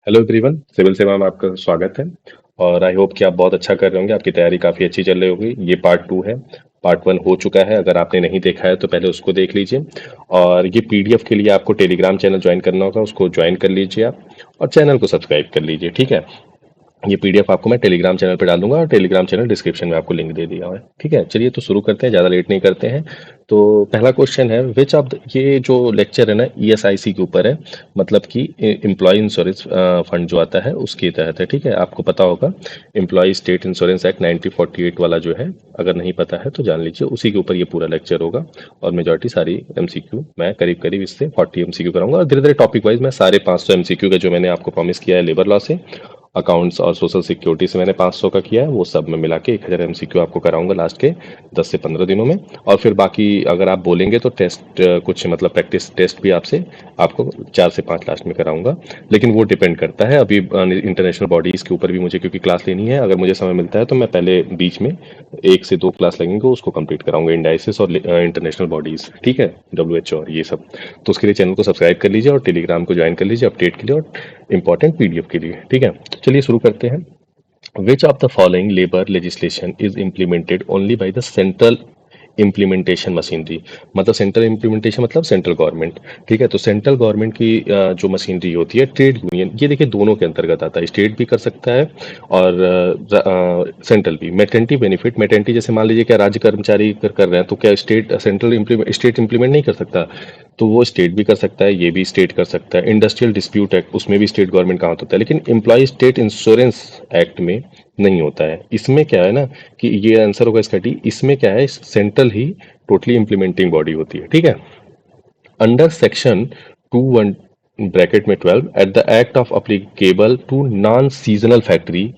Hello everyone, civil सेवा में आपका स्वागत है। और आई होप कि आप बहुत अच्छा कर रहे होंगे। आपकी तैयारी काफ़ी अच्छी चल रही होगी। ये पार्ट 2 है। पार्ट 1 हो चुका है। अगर आपने नहीं देखा है तो पहले उसको देख लीजिए। और ये पीडीएफ के लिए आपको टेलीग्राम चैनल ज्वाइन करना होगा, उसको ज्वाइन कर लीजिए आप। और चैनल को सब्सक्राइब कर लीजिए, ठीक है। ये पीडीएफ आपको मैं टेलीग्राम चैनल पे डाल दूंगा और टेलीग्राम चैनल डिस्क्रिप्शन में आपको लिंक दे दिया हुआ है, ठीक है। चलिए तो शुरू करते हैं, ज़्यादा लेट नहीं करते हैं। तो पहला क्वेश्चन है, विच ऑफ ये जो लेक्चर है ना ईएसआईसी के ऊपर है, मतलब कि एम्प्लॉय इंश्योरेंस फंड जो आता है उसके तहत है, ठीक है। आपको पता होगा एम्प्लॉय स्टेट इंश्योरेंस एक्ट 1948 वाला जो है, अगर नहीं पता है तो जान लीजिए, उसी के ऊपर ये पूरा लेक्चर होगा। और मेजॉरिटी सारी एमसीक्यू मैं करीब करीब इससे 40 एमसीक्यू कराऊंगा। और धीरे धीरे टॉपिक वाइज मैं सारे 500 एमसीक्यू का जो मैंने आपको प्रॉमिस किया है लेबर लॉ से, अकाउंट्स और सोशल सिक्योरिटी से मैंने 500 का किया है, वो सब में मिला के 1000 एमसीक्यू आपको कराऊंगा लास्ट के 10 से 15 दिनों में। और फिर बाकी अगर आप बोलेंगे तो टेस्ट कुछ मतलब प्रैक्टिस टेस्ट भी आपसे आपको 4 से 5 लास्ट में कराऊंगा। लेकिन वो डिपेंड करता है अभी इंटरनेशनल बॉडीज़ के ऊपर भी मुझे, क्योंकि क्लास लेनी है। अगर मुझे समय मिलता है तो मैं पहले बीच में 1 से 2 क्लास लगेंगे, उसको कंप्लीट कराऊंगा, इंडाइसिस और इंटरनेशनल बॉडीज़, ठीक है, डब्ल्यूएचओ और ये सब। तो उसके लिए चैनल को सब्सक्राइब कर लीजिए और टेलीग्राम को ज्वाइन कर लीजिए अपडेट के लिए और इंपॉर्टेंट पीडीएफ के लिए, ठीक है। चलिए शुरू करते हैं। विच of the following labour legislation is implemented only by the central implementation machinery. मतलब सेंट्रल इम्प्लीमेंटेशन मतलब सेंट्रल गवर्नमेंट, ठीक है। तो सेंट्रल गवर्नमेंट की जो मशीनरी होती है, ट्रेड यूनियन, ये देखिए दोनों के अंतर्गत आता है। स्टेट भी कर सकता है और सेंट्रल भी। मेटर्निटी बेनिफिट, मेटर्निटी जैसे मान लीजिए क्या राज्य कर्मचारी कर रहे हैं तो क्या स्टेट इम्प्लीमेंट नहीं कर सकता? तो वो स्टेट भी कर सकता है, ये भी स्टेट कर सकता है। इंडस्ट्रियल डिस्प्यूट एक्ट, उसमें भी स्टेट गवर्नमेंट का हाथ होता है, लेकिन एम्प्लॉय स्टेट इंश्योरेंस एक्ट में नहीं होता है। इसमें क्या है ना कि ये आंसर होगा इसका डी। इसमें क्या है, सेंट्रल ही टोटली इम्प्लीमेंटिंग बॉडी होती है, ठीक है। अंडर सेक्शन 21 ब्रैकेट में 12 at the act of applicable to non seasonal factory.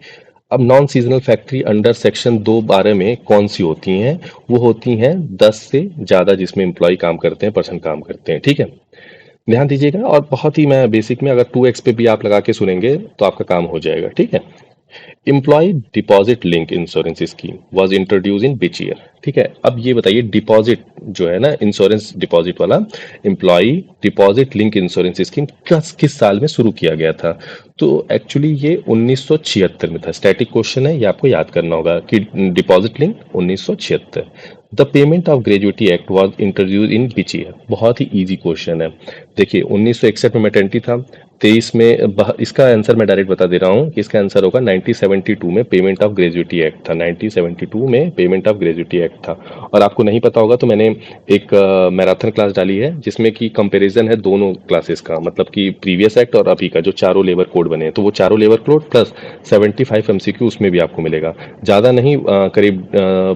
अब non seasonal factory under section 212 में कौन सी होती हैं? वो होती हैं 10 से ज़्यादा जिसमें एम्प्लॉय काम करते हैं, पर्सन काम करते हैं, ठीक है। ध्यान दीजिएगा। और बहुत ही मैं बेसिक में अगर 2x पे भी आप लगा के सुनेंगे तो आपका काम हो जाएगा, ठीक है। Employee deposit link insurance scheme was introduce in which year? ठीक है। अब ये बताइए, डिपॉजिट जो है ना, इंश्योरेंस डिपॉजिट वाला, employee deposit link insurance scheme किस साल में शुरू किया गया था? तो एक्चुअली ये 1976 में था। स्टैटिक क्वेश्चन है, ये आपको याद करना होगा कि deposit link 1976। The payment of gratuity act was introduce in which year? बहुत ही इजी क्वेश्चन है। देखिए 1961 में मैटर्निटी था, 23 में इसका आंसर मैं डायरेक्ट बता दे रहा हूँ कि इसका आंसर होगा 1972 में पेमेंट ऑफ ग्रेजुएटी एक्ट था। 1972 में पेमेंट ऑफ ग्रेजुएटी एक्ट था। और आपको नहीं पता होगा तो मैंने एक मैराथन क्लास डाली है जिसमें कि कंपैरिजन है दोनों क्लासेस का, मतलब कि प्रीवियस एक्ट और अभी का जो चारों लेबर कोड बने हैं, तो वो चारों लेबर कोड प्लस 75 एमसीक्यू उसमें भी आपको मिलेगा। ज़्यादा नहीं, करीब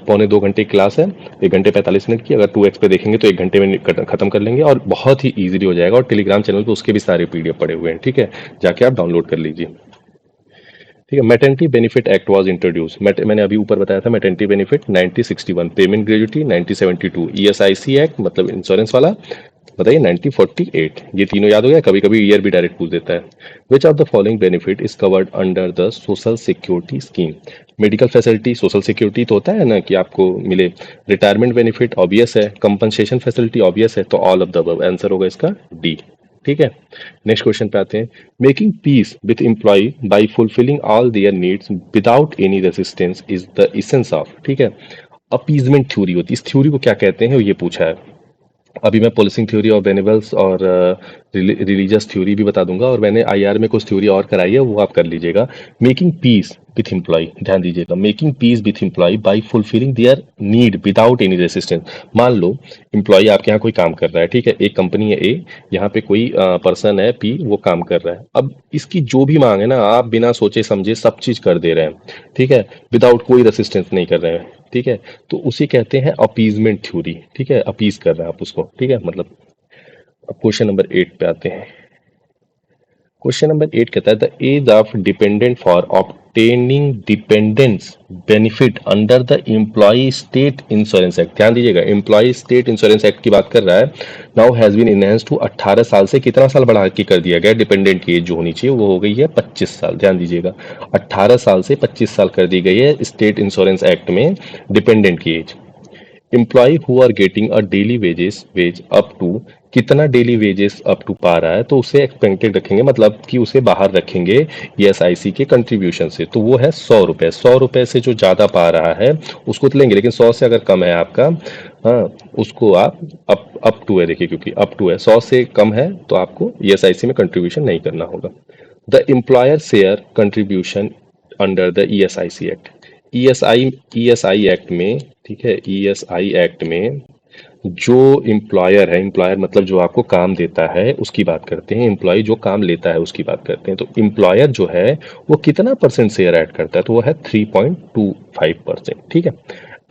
पौने 2 घंटे की क्लास है, 1 घंटे 45 मिनट की। अगर 2x पे देखेंगे तो 1 घंटे में खत्म कर लेंगे और बहुत ही ईजिली हो जाएगा। और टेलीग्राम चैनल पे उसके भी सारे पीडीएफ पड़े हुए हैं, ठीक है, जाके आप डाउनलोड कर लीजिए, ठीक है। Maternity benefit act was introduce, मैंने अभी ऊपर बताया था maternity benefit 1961, payment gratuity 1972, ESIC act मतलब इंश्योरेंस वाला बताइए 1948। ये तीनों याद हो गया? कभी कभी ईयर भी डायरेक्ट पूछ देता है। Which of the following benefit is covered under the social security scheme? Medical facility social security तो होता है ना कि आपको मिले। रिटायरमेंट बेनिफिट ऑब्वियस है। कंपनसेशन फैसिलिटी ऑब्वियस है। तो all of the above answer होगा इसका डी, ठीक है। नेक्स्ट क्वेश्चन पे आते हैं। Making peace with employee by fulfilling all their needs without any resistance is the essence of, ठीक है। अपीजमेंट थ्योरी होती है। इस थ्योरी को क्या कहते हैं ये पूछा है। अभी मैं पॉलिसिंग थ्योरी और बेनेवल्स और रिलीजियस थ्योरी भी बता दूंगा, और मैंने आईआर में कुछ थ्योरी और कराई है, वो आप कर लीजिएगा। मेकिंग पीस विथ एम्प्लॉय, ध्यान दीजिएगा, making peace with employee by fulfilling their need without any resistance. मान लो एम्प्लॉय आपके यहाँ कोई काम कर रहा है, ठीक है, एक कंपनी है ए, यहाँ पे कोई पर्सन है पी, वो काम कर रहा है। अब इसकी जो भी मांग है ना, आप बिना सोचे समझे सब चीज कर दे रहे हैं, ठीक है, विदाउट कोई रेसिस्टेंस नहीं कर रहे हैं, ठीक है। तो उसे कहते हैं अपीजमेंट थ्योरी, ठीक है, अपीज कर रहे हैं आप उसको, ठीक है, मतलब। अब क्वेश्चन नंबर 8 पे आते हैं। क्वेश्चन नंबर 8 कहता है the age of dependent for obtaining dependence benefit under the employ state insurance act. ध्यान दीजिएगा, एम्प्लॉय स्टेट इंश्योरेंस एक्ट की बात कर रहा है। Now has been enhance to 18 साल से कितना साल बढ़ा के कर दिया गया? डिपेंडेंट की एज जो होनी चाहिए वो हो गई है 25 साल। ध्यान दीजिएगा, 18 साल से 25 साल कर दी गई है स्टेट इंश्योरेंस एक्ट में डिपेंडेंट की age. Employee who are getting a daily wage up to, कितना डेली वेजेस अप टू पा रहा है तो उसे एक्सपेक्टेड रखेंगे, मतलब कि उसे बाहर रखेंगे ईएसआईसी के कंट्रीब्यूशन से। तो वो है 100 रुपये। 100 रुपये से जो ज़्यादा पा रहा है उसको तो लेंगे, लेकिन 100 से अगर कम है आपका, हाँ, उसको आप अप टू है, देखिए क्योंकि अप टू है, 100 से कम है तो आपको ईएसआईसी में कंट्रीब्यूशन नहीं करना होगा। The employer share contribution under the ESIC act. ESI act में, ठीक है, ईएसआई एक्ट में जो एम्प्लॉयर है, एम्प्लॉयर मतलब जो आपको काम देता है उसकी बात करते हैं, एम्प्लॉय जो काम लेता है उसकी बात करते हैं। तो एम्प्लॉयर जो है वो कितना परसेंट शेयर ऐड करता है, तो वो है 3.25%, ठीक है।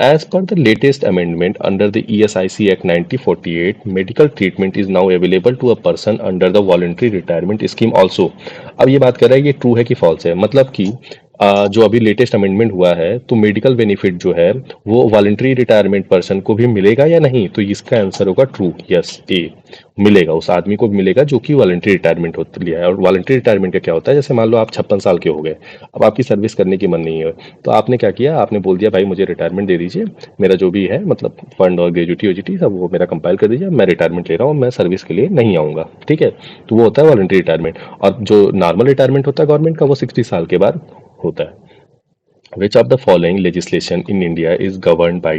As per the latest amendment under the ESIC act 1948, medical treatment is now available to a person under the voluntary retirement scheme also. अब ये बात कर रहा है ये ट्रू है कि फॉल्स है, मतलब कि जो अभी लेटेस्ट अमेंडमेंट हुआ है तो मेडिकल बेनिफिट जो है वो वॉलंटरी रिटायरमेंट पर्सन को भी मिलेगा या नहीं, तो इसका आंसर होगा ट्रू, यस, ए, मिलेगा, उस आदमी को भी मिलेगा जो कि वॉलंटरी रिटायरमेंट होता लिया है। और वॉलंटरी रिटायरमेंट का क्या होता है, जैसे मान लो आप 56 साल के हो गए, अब आपकी सर्विस करने की मन नहीं है, तो आपने क्या किया, आपने बोल दिया भाई मुझे रिटायरमेंट दे दीजिए, मेरा जो भी है मतलब फंड और ग्रेजुटी वेजुटी सब वो मेरा कंपाइल कर दीजिए, मैं रिटायरमेंट ले रहा हूँ, मैं सर्विस के लिए नहीं आऊँगा, ठीक है। तो वो होता है वॉलंटरी रिटायरमेंट। और जो नॉर्मल रिटायरमेंट होता है गवर्नमेंट का वो 60 साल के बाद होता है। Which of the following legislation in India is governed by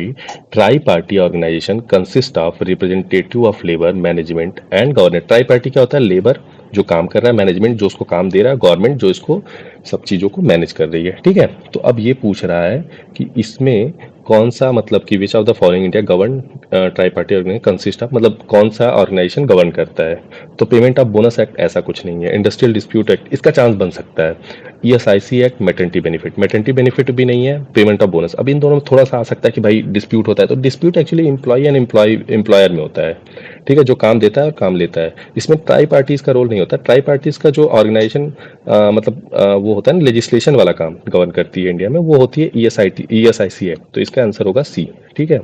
tri-party organization consist of representative of labor, management and government? Tri-party क्या होता है, लेबर जो काम कर रहा है, मैनेजमेंट जो उसको काम दे रहा है, गवर्नमेंट जो इसको सब चीज़ों को मैनेज कर रही है, ठीक है। तो अब ये पूछ रहा है कि इसमें कौन सा, मतलब कि which of the following India govern tripartite organisation consist of, मतलब कौन सा ऑर्गेनाइजेशन गवर्न करता है। तो पेमेंट ऑफ बोनस एक्ट ऐसा कुछ नहीं है, इंडस्ट्रियल डिस्प्यूट एक्ट इसका चांस बन सकता है, ESIC act maternity benefit, maternity benefit भी नहीं है, पेमेंट ऑफ बोनस। अब इन दोनों में थोड़ा सा आ सकता है कि भाई डिस्प्यूट होता है, तो dispute actually employee and employer में होता है, ठीक है, जो काम देता है और काम लेता है। इसमें ट्राई पार्टीज का रोल नहीं होता। ट्राई पार्टीज का जो ऑर्गेनाइजेशन मतलब वो होता है ना, लेजिस्लेशन वाला काम गवर्न करती है इंडिया में, वो होती है ईएसआईसी एक्ट। तो इसका आंसर होगा सी, ठीक है।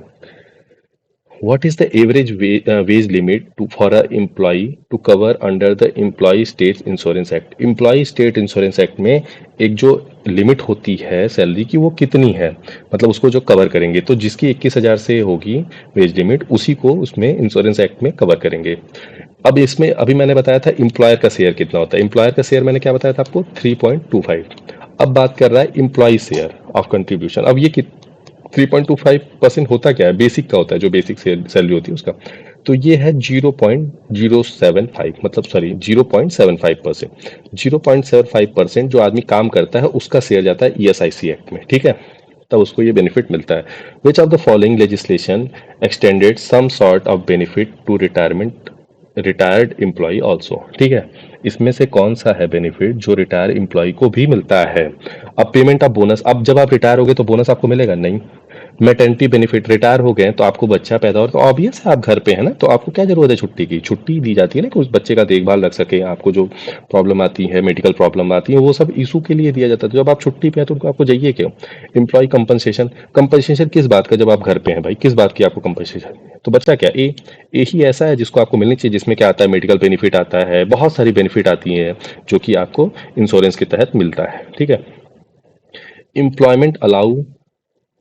What is the average wage limit for a employee to cover under the Employee State Insurance Act? Employee State Insurance Act में एक जो लिमिट होती है सैलरी की वो कितनी है, मतलब उसको जो कवर करेंगे, तो जिसकी 21,000 से होगी वेज लिमिट उसी को उसमें इंश्योरेंस एक्ट में कवर करेंगे। अब इसमें अभी मैंने बताया था एम्प्लॉयर का शेयर कितना होता है, एम्प्लॉयर का शेयर मैंने क्या बताया था आपको, 3.25। अब बात कर रहा है एम्प्लॉय शेयर ऑफ कंट्रीब्यूशन। अब ये 3.25% होता क्या है, बेसिक का होता है, जो बेसिक सैलरी होती है उसका। तो ये है 0.075, मतलब सॉरी 0.75%। 0.75% जो आदमी काम करता है उसका शेयर जाता है ईएसआईसी एक्ट में, ठीक है, तब उसको ये बेनिफिट मिलता है। Which of the following legislation extended some sort of benefit to retired employee also, ठीक है। इसमें से कौन सा है बेनिफिट जो रिटायर एम्प्लॉय को भी मिलता है। अब पेमेंट ऑफ बोनस, अब जब आप रिटायर हो गए तो बोनस आपको मिलेगा नहीं। मैटरनिटी बेनिफिट, रिटायर हो गए तो आपको बच्चा पैदा हो तो ऑब्वियस है आप घर पे है ना, तो आपको क्या जरूरत है छुट्टी की, छुट्टी दी जाती है ना कि उस बच्चे का देखभाल रख सके, आपको जो प्रॉब्लम आती है, मेडिकल प्रॉब्लम आती है, वो सब इशू के लिए दिया जाता है। तो जब आप छुट्टी पे हैं तो उनको आपको चाहिए क्यों। एम्प्लॉय कंपनसेशन, कंपनसेशन किस बात का, जब आप घर पे हैं भाई किस बात की आपको कंपनसेशन, तो बच्चा क्या ए ही ऐसा है जिसको आपको मिलनी चाहिए, जिसमें क्या आता है, मेडिकल बेनिफिट आता है, बहुत सारी बेनिफिट आती है जो कि आपको इंश्योरेंस के तहत मिलता है, ठीक है। Employment allow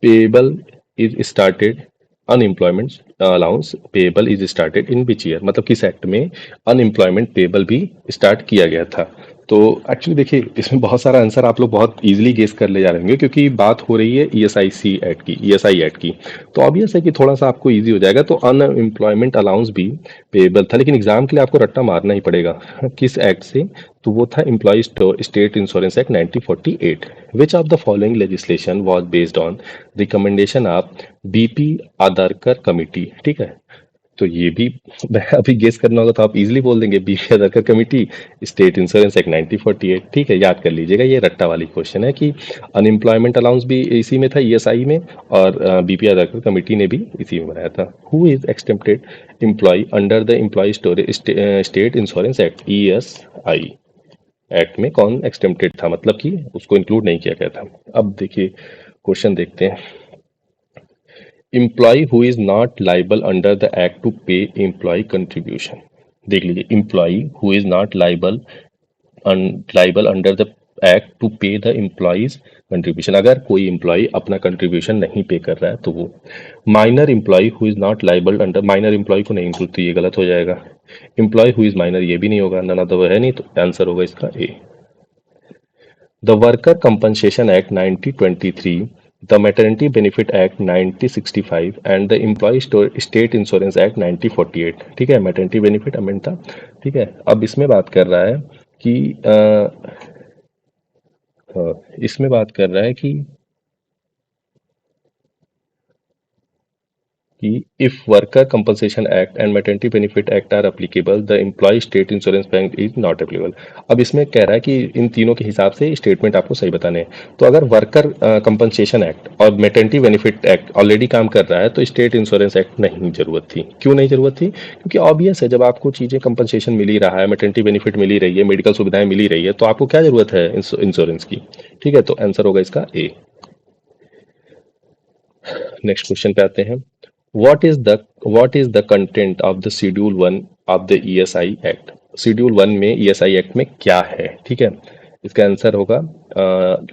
payable is started, unemployment allowance payable is started in which year, मतलब किस एक्ट में अनएम्प्लॉयमेंट पेएबल भी स्टार्ट किया गया था। तो एक्चुअली देखिए इसमें बहुत सारा आंसर आप लोग बहुत इजीली गेस कर ले जा रहे होंगे, क्योंकि बात हो रही है ईएसआईसी एक्ट की, ईएसआई एक्ट की। तो ऑब्वियस है कि थोड़ा सा आपको इजी हो जाएगा। तो अनएम्प्लॉयमेंट अलाउंस भी पेएबल था, लेकिन एग्जाम के लिए आपको रट्टा मारना ही पड़ेगा किस एक्ट से, तो वो था employ state insurance act 1948। Which of the following legislation was based on recommendation of BP Adarkar committee, ठीक है। तो ये भी अभी गेस करना होगा तो आप इजीली बोल देंगे, BP Adarkar committee, state insurance act 1948, ठीक है, याद कर लीजिएगा, ये रट्टा वाली क्वेश्चन है कि अनएम्प्लॉयमेंट अलाउंस भी इसी में था, ईएसआई में, और बीपी आदरकर कमिटी ने भी इसी में बनाया था। Who is exempted employ under the employ state insurance act, ESI act में कौन एक्सटेम्प्टेड था, मतलब कि उसको इंक्लूड नहीं किया गया था। अब देखिए क्वेश्चन देखते हैं। Employee who is not liable under the act to pay employee contribution, देख लीजिए, employee who is not liable under the act to pay the employees contribution. अगर कोई एम्प्लॉय अपना कंट्रीब्यूशन नहीं पे कर रहा है तो वो minor employee who is not liable under, minor employee को नहीं इंक्लूड, तो ये गलत हो जाएगा। एम्प्लॉय हु इज माइनर ये भी नहीं होगा, नन ऑफ द है नहीं, तो आंसर होगा इसका A. The worker compensation act 1923, the maternity benefit act 1965 and the employ state insurance act 1948। ठीक है, मैटरनिटी बेनिफिट अमेंड था। ठीक है, अब इसमें बात कर रहा है कि इसमें बात कर रहा है कि if worker compensation act and maternity benefit act are applicable the employ state insurance bank is not applicable. अब इसमें कह रहा है कि इन तीनों के हिसाब से स्टेटमेंट आपको सही बताने हैं। तो अगर वर्कर कंपनसेशन एक्ट और मैटरनिटी बेनिफिट एक्ट ऑलरेडी काम कर रहा है तो स्टेट इंश्योरेंस एक्ट नहीं जरूरत थी। क्यों नहीं जरूरत थी? क्योंकि ऑब्वियस है, जब आपको चीजें कंपनसेशन मिल ही रहा है, मैटरनिटी बेनिफिट मिल ही रही है, मेडिकल सुविधाएं मिल ही रही है, तो आपको क्या जरूरत है इंश्योरेंस की। ठीक है, तो आंसर होगा इसका ए। नेक्स्ट क्वेश्चन पे आते हैं। What is the content of the schedule 1 of the ESI act. Schedule 1 में ईएसआई एक्ट में क्या है? ठीक है, इसका आंसर होगा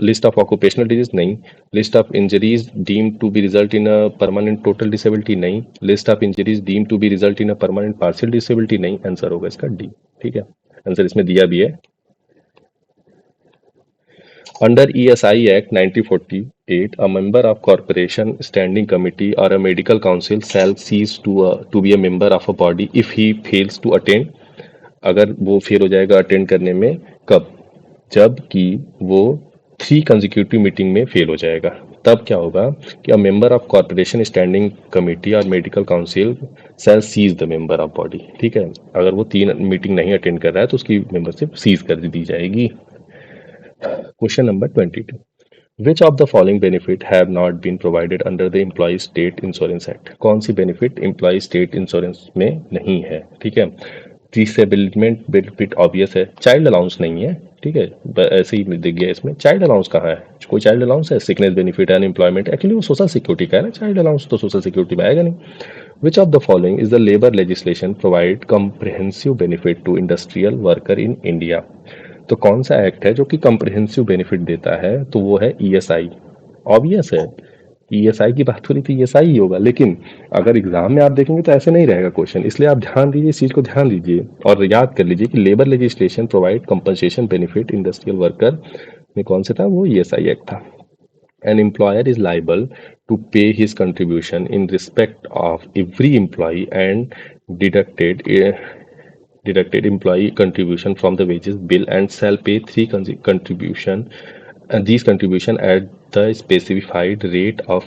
लिस्ट ऑफ ऑक्यूपेशनल डिजीज नहीं, list of injuries deem to be result in a permanent total disability नहीं, list of injuries deem to be result in a permanent partial disability नहीं। आंसर होगा इसका डी। ठीक है, answer इसमें दिया भी है। Under ESI Act 1948, a member of corporation standing committee or a medical council shall cease to be a member of a body if he fails to attend। अगर वो फेल हो जाएगा अटेंड करने में, कब? जब कि वो 3 कंजिक्यूटिव मीटिंग में फेल हो जाएगा, तब क्या होगा कि a member of corporation standing committee और medical council shall cease the member of body. ठीक है, अगर वो 3 मीटिंग नहीं अटेंड कर रहा है तो उसकी मेंबरशिप सीज कर दी जाएगी। Question number 22, which of the following benefit have not been provided under the employ state insurance act. कौन सी बेनिफिट एम्प्लॉय स्टेट इंश्योरेंस में नहीं है? ठीक है, डिसेबिलिटमेंट बेनिफिट ऑब्वियस है, चाइल्ड अलाउंस नहीं है। ठीक है, ऐसे ही दिख गया इसमें। चाइल्ड अलाउंस कहाँ है? कोई चाइल्ड अलाउंस है? सिकनेस बेनिफिट, अनएम्प्लॉयमेंट, एक्चुअली वो सोशल सिक्योरिटी का है ना, चाइल्ड अलाउंस तो सोशल सिक्योरिटी में आएगा नहीं। Which of the following is the labour legislation provide comprehensive benefit to industrial worker in India. तो कौन सा एक्ट है जो कि कम्प्रिहेंसिव बेनिफिट देता है? तो वो है ईएसआई। ऑब्वियस है, ईएसआई की बात हो रही थी, ईएसआई ही होगा। लेकिन अगर एग्जाम में आप देखेंगे तो ऐसे नहीं रहेगा क्वेश्चन, इसलिए आप ध्यान दीजिए, इस चीज को ध्यान दीजिए और याद कर लीजिए कि labour legislation provide compensation benefit industrial worker में कौन से था? वो ईएसआई एक्ट था। An employer is liable to pay his contribution in respect of every employee and deducted employee contribution from the wages bill and shall pay 3 contribution, and these contribution at the specified rate of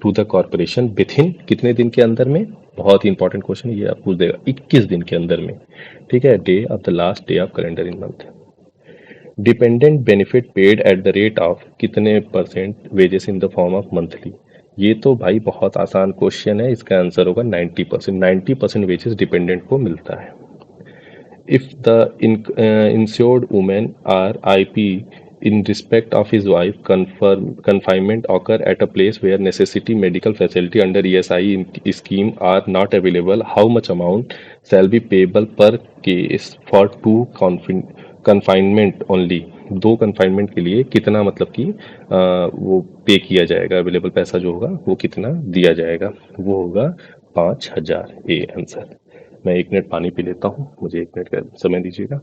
to the corporation within कितने दिन के अंदर में? बहुत ही important question ये आप पूछ देगा, 21 दिन के अंदर में। ठीक है, day of the last day of calendar in month. Dependent benefit paid at the rate of कितने percent wages in the form of monthly. ये तो भाई बहुत आसान क्वेश्चन है, इसका आंसर होगा 90%। 90% वेजेस डिपेंडेंट को मिलता है। If the insured woman or IP in respect of his wife confinement occur at a place where necessity medical facility under ESI scheme are not available, how much amount shall be payable per case for 2 confinement only। 2 confinement के लिए कितना, मतलब कि वो पे किया जाएगा, available पैसा जो होगा वो कितना दिया जाएगा? वो होगा 5,000। A answer. मैं 1 मिनट पानी पी लेता हूँ, मुझे 1 मिनट का समय दीजिएगा।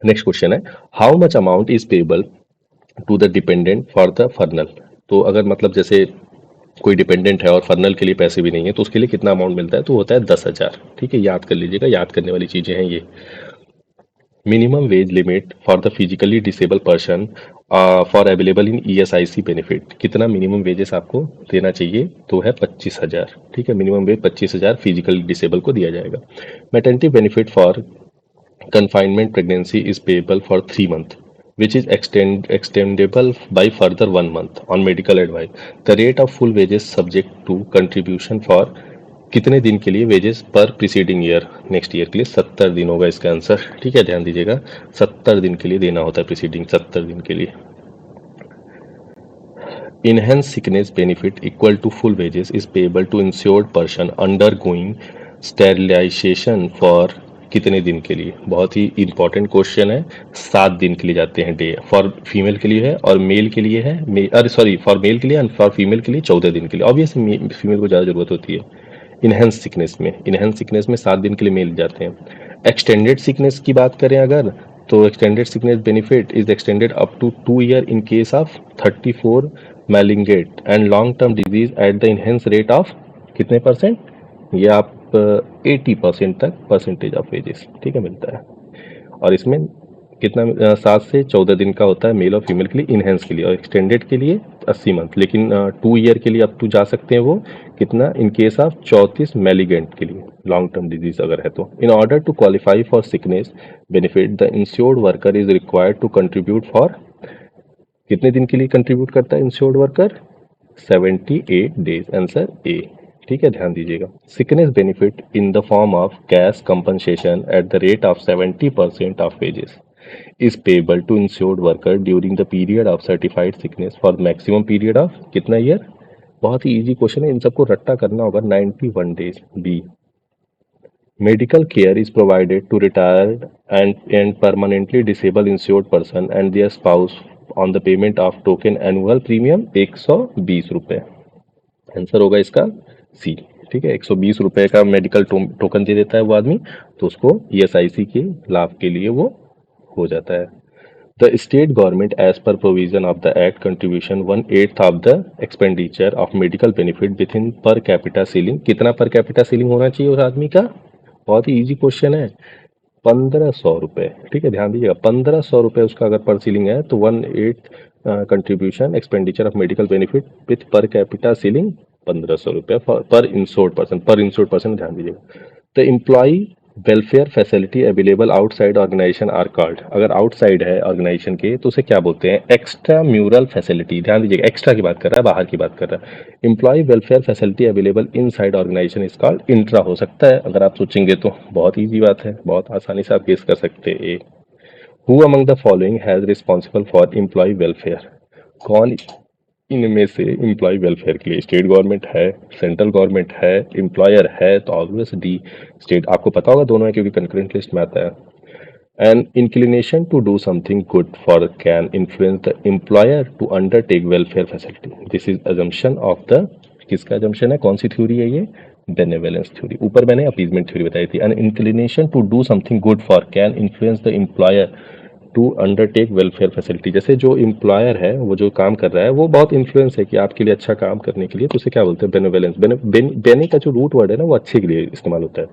नेक्स्ट क्वेश्चन है, how much amount is payable to the dependent for the funeral. तो अगर मतलब जैसे कोई डिपेंडेंट है और फर्नल के लिए पैसे भी नहीं है तो उसके लिए कितना अमाउंट मिलता है? तो होता है 10,000। ठीक है, याद कर लीजिएगा, याद करने वाली चीजें हैं ये। Minimum wage limit for the physically disable person for available in ESIC benefit, कितना मिनिमम वेजेस आपको देना चाहिए? तो है 25,000। ठीक है, मिनिमम वेज 25,000 फिजिकली डिसेबल को दिया जाएगा। Maternity benefit for confinement pregnancy is payable for 3 months, which is extendable by further 1 month on medical advice। The rate of full wages subject to contribution for कितने दिन के लिए wages पर preceding year? Next year के लिए 70 दिन होगा इसका आंसर। ठीक है, ध्यान दीजिएगा, 70 दिन के लिए देना होता है प्रीसीडिंग, 70 दिन के लिए। Enhanced sickness benefit equal to full wages is payable to insured person undergoing sterilisation for कितने दिन के लिए? बहुत ही इंपॉर्टेंट क्वेश्चन है। 7 दिन के लिए जाते हैं डे। फॉर फीमेल के लिए है और मेल के लिए है, अरे सॉरी, फॉर मेल के लिए एंड फॉर फीमेल के लिए 14 दिन के लिए। ऑब्वियसली फीमेल को ज़्यादा जरूरत होती है। इनहेंस सिकनेस में 7 दिन के लिए मेल जाते हैं। एक्सटेंडेड सिकनेस की बात करें अगर, तो extended sickness benefit is extended up to 2 year in case of 34 malignant and long term disease at the enhanced rate of कितने परसेंट? ये आप 80% तक परसेंटेज ऑफ वेजेस, ठीक है, मिलता है। और इसमें कितना 7 से 14 दिन का होता है मेल और फीमेल के लिए इनहेंस के लिए, और एक्सटेंडेड के लिए 80 मंथ, लेकिन 2 ईयर के लिए अप टू जा सकते हैं वो कितना, इन केस ऑफ 34 मैलिगेंट के लिए, लॉन्ग टर्म डिजीज अगर है तो। In order to qualify for sickness benefit the insured worker is required to contribute for कितने दिन के लिए कंट्रीब्यूट करता है insured worker? 78 days, answer A, ठीक है, ध्यान दीजिएगा। Sickness benefit in the form of cash compensation at the rate of 70% of wages is payable to insured worker during the period of certified sickness for maximum period of कितना year? बहुत ही easy question है, इन सबको रट्टा करना होगा। 91 days, B. Medical care is provided to retired and permanently disable insured person and their spouse on the payment of token annual premium 120 रुपये। Answer होगा इसका सी, ठीक है। 120 रुपये का मेडिकल टोकन दे देता है वो आदमी, तो उसको ईएसआईसी के लाभ के लिए वो हो जाता है। The state government as per provision of the act contribution 1/8 of the expenditure of medical benefit within per capita ceiling. कितना पर कैपिटा सीलिंग होना चाहिए उस आदमी का? बहुत ही इजी क्वेश्चन है, 1500 रुपये, ठीक है, ध्यान दीजिएगा। 1500 रुपये उसका अगर पर सीलिंग है तो 1/8 contribution expenditure of medical benefit with per capita ceiling 1500 रुपये पर इंश्योर्ड पर्सन, ध्यान दीजिएगा। The employ welfare facility available outside organisation are called, अगर आउटसाइड है ऑर्गेनाइजेशन के तो उसे क्या बोलते हैं? एक्स्ट्रा म्यूरल फैसिलिटी, ध्यान दीजिएगा, एक्स्ट्रा की बात कर रहा है, बाहर की बात कर रहा है। Employ welfare facility available inside organisation is called intra हो सकता है, अगर आप सोचेंगे तो। बहुत ईजी बात है, बहुत आसानी से आप गेस कर सकते हैं। Who among the following has responsible for employ welfare, कौन इनमें से एम्प्लॉय वेलफेयर के लिए? स्टेट गवर्नमेंट है, सेंट्रल गवर्नमेंट है, एम्प्लॉयर है, तो ऑब्वियस डी स्टेट। आपको पता होगा दोनों है क्योंकि कंकरेंट लिस्ट में आता है। An inclination to do something good for can influence the employer to undertake welfare facility. This is assumption of the, किसका assumption है, कौन सी थ्योरी है ये? बेनेवलेंस थ्योरी। ऊपर मैंने अपीजमेंट थ्योरी बताई थी। An inclination to do something good for can influence the employer to undertake welfare facility. जैसे जो एम्प्लॉयर है, वो जो काम कर रहा है, वो बहुत इन्फ्लुएंस है कि आपके लिए अच्छा काम करने के लिए, तो उसे क्या बोलते हैं? बेनेवलेंस। बेने का जो रूट वर्ड है ना, वो अच्छे के लिए इस्तेमाल होता है।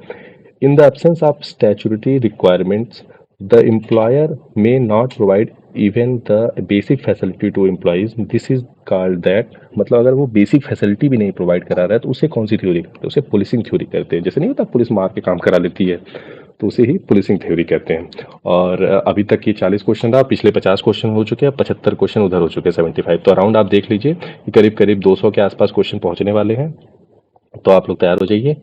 In the absence of statutory requirements the employer may not provide even the basic facility to employees, this is called that. मतलब अगर वो बेसिक फैसिलिटी भी नहीं प्रोवाइड करा रहा है तो उसे कौन सी थ्योरी कहते हैं? उसे पुलिसिंग थ्योरी कहते हैं। जैसे नहीं होता पुलिस मार के काम करा लेती है, तो उसे ही पुलिसिंग थ्योरी कहते हैं। और अभी तक ये 40 क्वेश्चन रहा, पिछले 50 क्वेश्चन हो चुके हैं, 75 क्वेश्चन उधर हो चुके हैं, 75। तो अराउंड आप देख लीजिए कि करीब करीब 200 के आसपास क्वेश्चन पहुंचने वाले हैं, तो आप लोग तैयार हो जाइए,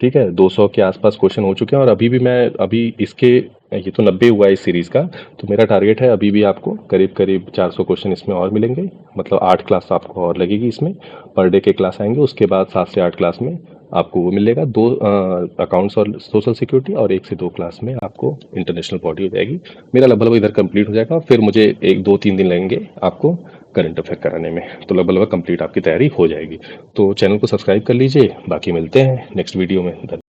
ठीक है। 200 के आसपास क्वेश्चन हो चुके हैं, और अभी भी मैं इसके, ये तो 90 हुआ है इस सीरीज़ का, तो मेरा टारगेट है अभी भी आपको करीब करीब 400 क्वेश्चन इसमें और मिलेंगे। मतलब 8 क्लास आपको और लगेगी इसमें, पर डे के क्लास आएंगे। उसके बाद 7 से 8 क्लास में आपको वो मिलेगा, 2 अकाउंट्स और सोशल सिक्योरिटी, और 1 से 2 क्लास में आपको इंटरनेशनल बॉडी हो जाएगी। मेरा लगभग इधर कंप्लीट हो जाएगा, फिर मुझे 1-2-3 दिन लगेंगे आपको करंट अफेयर कराने में, तो लगभग कंप्लीट आपकी तैयारी हो जाएगी। तो चैनल को सब्सक्राइब कर लीजिए, बाकी मिलते हैं नेक्स्ट वीडियो में।